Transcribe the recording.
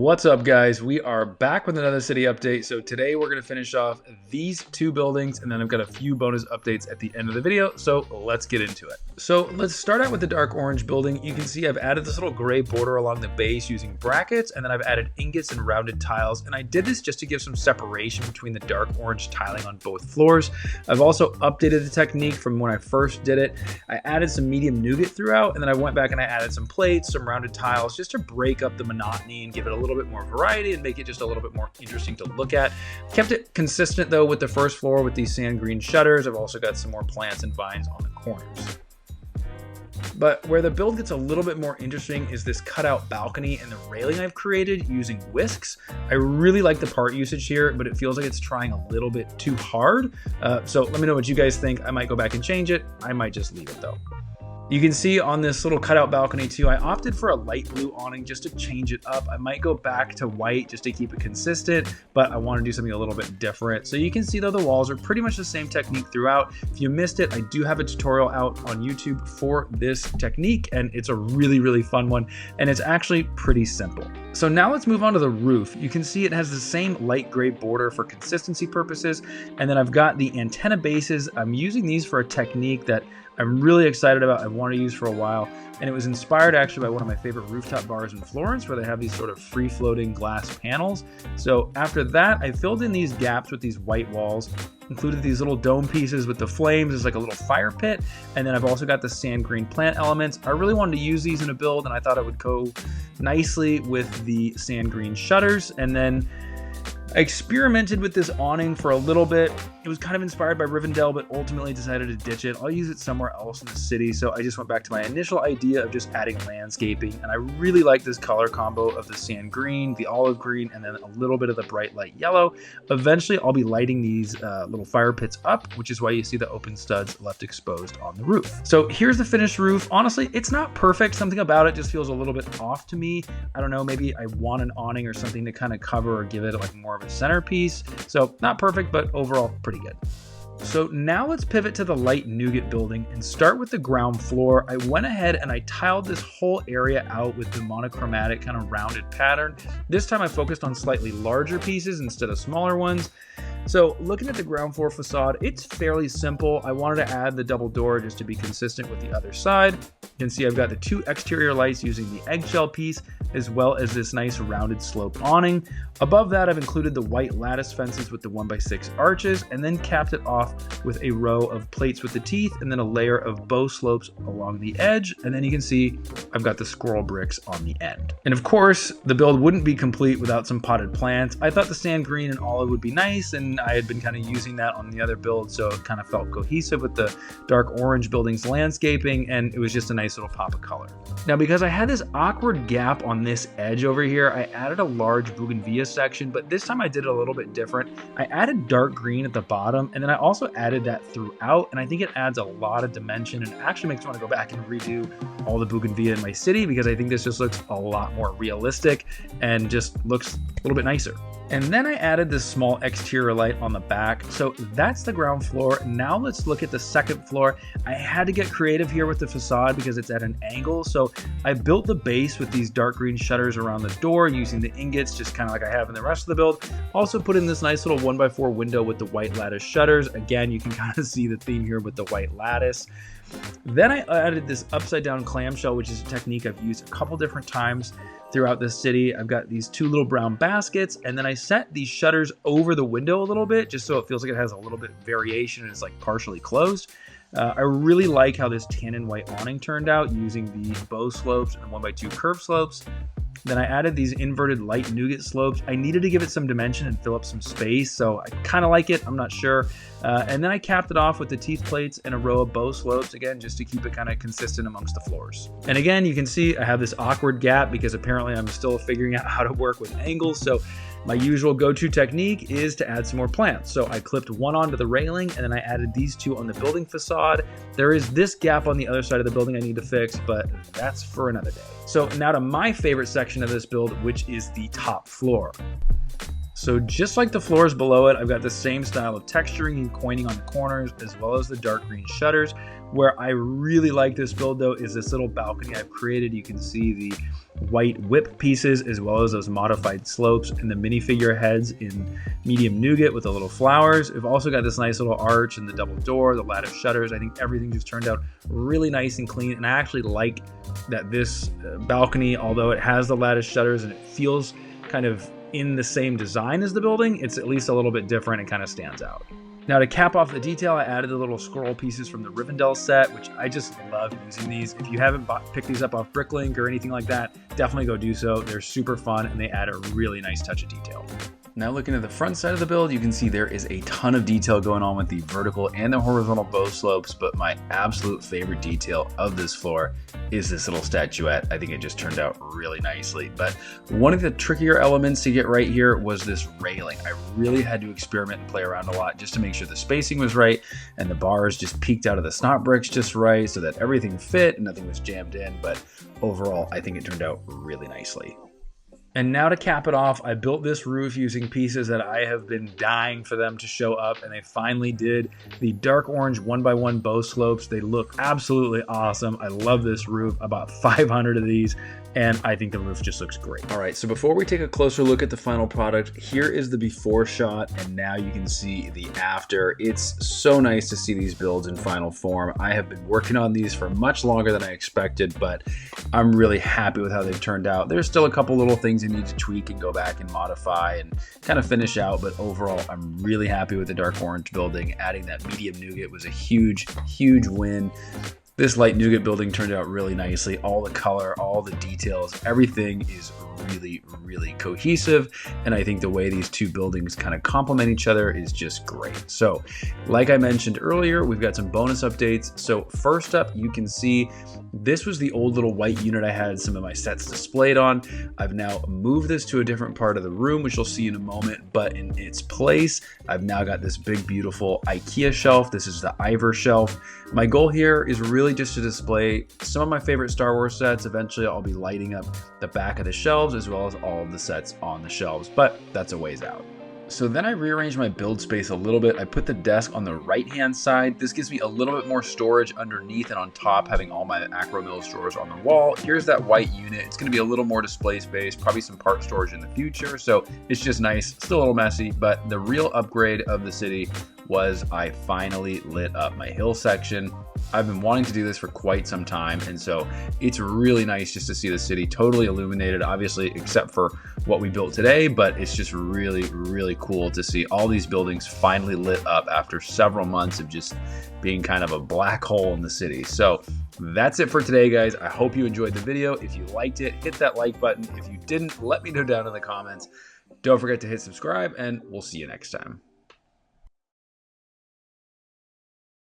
What's up, guys? We are back with another city update. So today we're going to finish off these two buildings, and then I've got a few bonus updates at the end of the video. So let's get into it. So let's start out with the dark orange building. You can see I've added this little gray border along the base using brackets, and then I've added ingots and rounded tiles. And I did this just to give some separation between the dark orange tiling on both floors. I've also updated the technique from when I first did it. I added some medium nougat throughout, and then I went back and I added some plates, some rounded tiles, just to break up the monotony and give it a little bit more variety and make it just a little bit more interesting to look at. Kept it consistent though with the first floor with these sand green shutters. I've also got some more plants and vines on the corners. But where the build gets a little bit more interesting is this cutout balcony and the railing I've created using whisks. I really like the part usage here, but it feels like it's trying a little bit too hard. So let me know what you guys think. I might go back and change it. I might just leave it though. You can see on this little cutout balcony too, I opted for a light blue awning just to change it up. I might go back to white just to keep it consistent, but I want to do something a little bit different. So you can see though the walls are pretty much the same technique throughout. If you missed it, I do have a tutorial out on YouTube for this technique, and it's a really fun one, and it's actually pretty simple. So now let's move on to the roof. You can see it has the same light gray border for consistency purposes, and then I've got the antenna bases. I'm using these for a technique that I'm really excited about, I've wanted to use for a while, and it was inspired actually by one of my favorite rooftop bars in Florence where they have these sort of free-floating glass panels. So after that, I filled in these gaps with these white walls, included these little dome pieces with the flames as like a little fire pit, and then I've also got the sand green plant elements. I really wanted to use these in a build, and I thought it would go nicely with the sand green shutters. And then I experimented with this awning for a little bit. It was kind of inspired by Rivendell, but ultimately decided to ditch it. I'll use it somewhere else in the city, so I just went back to my initial idea of just adding landscaping, and I really like this color combo of the sand green, the olive green, and then a little bit of the bright light yellow. Eventually, I'll be lighting these little fire pits up, which is why you see the open studs left exposed on the roof. So here's the finished roof. Honestly, it's not perfect. Something about it just feels a little bit off to me. I don't know, maybe I want an awning or something to kind of cover or give it like more of a centerpiece. So not perfect, but overall pretty good. So now let's pivot to the light nougat building and start with the ground floor. I went ahead and I tiled this whole area out with the monochromatic kind of rounded pattern. This time I focused on slightly larger pieces instead of smaller ones. So looking at the ground floor facade, it's fairly simple. I wanted to add the double door just to be consistent with the other side. You can see I've got the two exterior lights using the eggshell piece, as well as this nice rounded slope awning. Above that, I've included the white lattice fences with the 1x6 arches, and then capped it off with a row of plates with the teeth, and then a layer of bow slopes along the edge. And then you can see I've got the squirrel bricks on the end. And of course, the build wouldn't be complete without some potted plants. I thought the sand green and olive would be nice, and I had been kind of using that on the other build, so it kind of felt cohesive with the dark orange building's landscaping, and it was just a nice little pop of color. Now, because I had this awkward gap on this edge over here, I added a large bougainvillea section, but this time I did it a little bit different. I added dark green at the bottom, and then I also added that throughout, and I think it adds a lot of dimension and actually makes me want to go back and redo all the bougainvillea in my city, because I think this just looks a lot more realistic and just looks a little bit nicer. And then I added this small exterior light on the back. So that's the ground floor. Now let's look at the second floor. I had to get creative here with the facade because it's at an angle. So I built the base with these dark green shutters around the door using the ingots, just kind of like I have in the rest of the build. Also put in this nice little 1x4 window with the white lattice shutters. Again, you can kind of see the theme here with the white lattice. Then I added this upside down clamshell, which is a technique I've used a couple different times throughout the city. I've got these two little brown baskets, and then I set these shutters over the window a little bit just so it feels like it has a little bit of variation and it's like partially closed. I really like how this tannin white awning turned out using the bow slopes and 1x2 curve slopes. Then I added these inverted light nougat slopes. I needed to give it some dimension and fill up some space, so I kind of like it, I'm not sure. And then I capped it off with the teeth plates and a row of bow slopes, again, just to keep it kind of consistent amongst the floors. And again, you can see I have this awkward gap because apparently I'm still figuring out how to work with angles, so my usual go-to technique is to add some more plants. So I clipped one onto the railing, and then I added these two on the building facade. There is this gap on the other side of the building I need to fix, but that's for another day. So now to my favorite section of this build, which is the top floor. So just like the floors below it, I've got the same style of texturing and coining on the corners, as well as the dark green shutters. Where I really like this build though is this little balcony I've created. You can see the white whip pieces, as well as those modified slopes and the minifigure heads in medium nougat with the little flowers. We've also got this nice little arch and the double door, the lattice shutters. I think everything just turned out really nice and clean. And I actually like that this balcony, although it has the lattice shutters and it feels kind of in the same design as the building, it's at least a little bit different and kind of stands out. Now to cap off the detail, I added the little scroll pieces from the Rivendell set, which I just love using these. If you haven't picked these up off Bricklink or anything like that, definitely go do so. They're super fun and they add a really nice touch of detail. Now looking at the front side of the build, you can see there is a ton of detail going on with the vertical and the horizontal bow slopes, but my absolute favorite detail of this floor is this little statuette. I think it just turned out really nicely. But one of the trickier elements to get right here was this railing. I really had to experiment and play around a lot just to make sure the spacing was right and the bars just peeked out of the snot bricks just right so that everything fit and nothing was jammed in. But overall, I think it turned out really nicely. And now to cap it off, I built this roof using pieces that I have been dying for them to show up, and they finally did. The dark orange 1x1 bow slopes, they look absolutely awesome. I love this roof. I bought 500 of these, and I think the roof just looks great. All right, so before we take a closer look at the final product, here is the before shot, and now you can see the after. It's so nice to see these builds in final form. I have been working on these for much longer than I expected, but I'm really happy with how they've turned out. There's still a couple little things I need to tweak and go back and modify and kind of finish out, but overall I'm really happy with the dark orange building. Adding that medium nougat was a huge win. This light nougat building turned out really nicely. All the color, all the details, everything is really cohesive, and I think the way these two buildings kind of complement each other is just great. So like I mentioned earlier, we've got some bonus updates. So first up, you can see this was the old little white unit I had some of my sets displayed on. I've now moved this to a different part of the room, which you'll see in a moment, but in its place, I've now got this big, beautiful IKEA shelf. This is the Ivor shelf. My goal here is really just to display some of my favorite Star Wars sets. Eventually, I'll be lighting up the back of the shelves as well as all of the sets on the shelves, but that's a ways out. So then I rearranged my build space a little bit. I put the desk on the right-hand side. This gives me a little bit more storage underneath and on top, having all my Acro Mills drawers on the wall. Here's that white unit. It's going to be a little more display space, probably some part storage in the future. So it's just nice, still a little messy, but the real upgrade of the city was I finally lit up my hill section. I've been wanting to do this for quite some time, and so it's really nice just to see the city totally illuminated, obviously except for what we built today, but it's just really cool to see all these buildings finally lit up after several months of just being kind of a black hole in the city. So that's it for today, guys. I hope you enjoyed the video. If you liked it, hit that like button. If you didn't, let me know down in the comments. Don't forget to hit subscribe, and we'll see you next time.